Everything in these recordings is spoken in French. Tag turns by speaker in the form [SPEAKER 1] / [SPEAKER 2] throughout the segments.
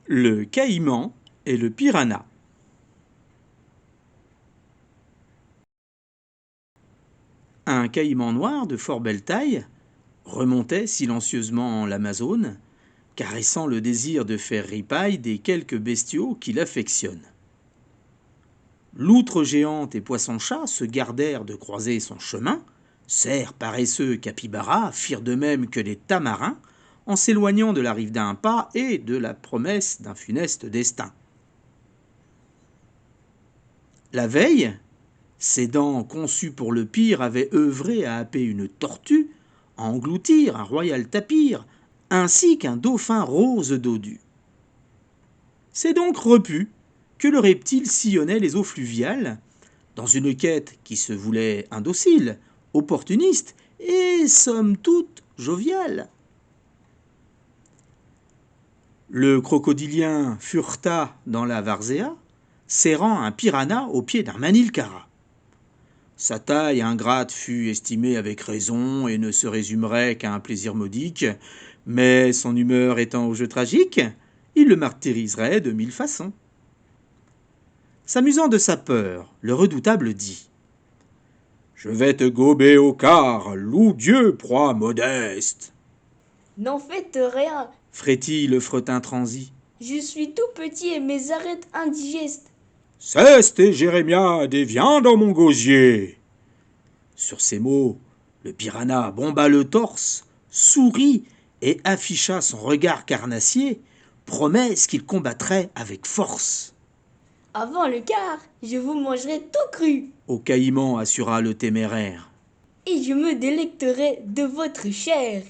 [SPEAKER 1] Le caïman et le piranha. Un caïman noir de fort belle taille remontait silencieusement l'Amazone, caressant le désir de faire ripaille des quelques bestiaux qu'il affectionne. Loutre géante et poisson-chat se gardèrent de croiser son chemin, cerfs paresseux capybaras firent de même que les tamarins, en s'éloignant de la rive d'un pas et de la promesse d'un funeste destin. La veille, ses dents conçues pour le pire avaient œuvré à happer une tortue, à engloutir un royal tapir, ainsi qu'un dauphin rose dodu. C'est donc repu que le reptile sillonnait les eaux fluviales, dans une quête qui se voulait indocile, opportuniste et somme toute joviale. Le crocodilien fureta dans la Varzea, serrant un piranha au pied d'un manilcara. Sa taille ingrate fut estimée avec raison et ne se résumerait qu'à un plaisir modique, mais son humeur étant au jeu tragique, il le martyriserait de 1000 façons. S'amusant de sa peur, le redoutable dit « Je vais te gober au quart, loue Dieu, proie modeste !»
[SPEAKER 2] N'en faites rien,
[SPEAKER 1] frétille le fretin transi.
[SPEAKER 2] je suis tout petit et mes arêtes indigestes.
[SPEAKER 1] Cesse tes jérémiades et viens dans mon gosier. Sur ces mots, le piranha bomba le torse, sourit et afficha son regard carnassier, promesse qu'il combattrait avec force.
[SPEAKER 2] Avant le quart, je vous mangerai tout cru,
[SPEAKER 1] Au caïman assura le téméraire.
[SPEAKER 2] et je me délecterai de votre chair.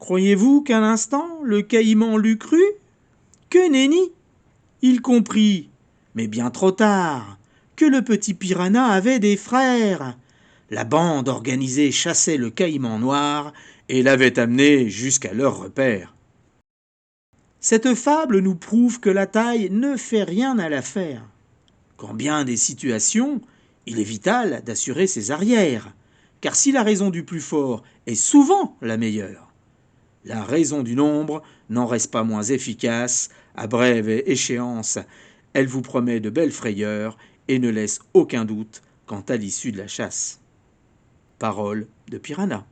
[SPEAKER 1] Croyez-vous qu'un instant le caïman l'eût cru? Que nenni! Il comprit, mais bien trop tard, que le petit piranha avait des frères. La bande organisée chassait le caïman noir et l'avait amené jusqu'à leur repère. Cette fable nous prouve que la taille ne fait rien à l'affaire. Qu'en bien des situations, il est vital d'assurer ses arrières, car si la raison du plus fort est souvent la meilleure, la raison du nombre n'en reste pas moins efficace, à brève échéance, elle vous promet de belles frayeurs et ne laisse aucun doute quant à l'issue de la chasse. Parole de Piranha.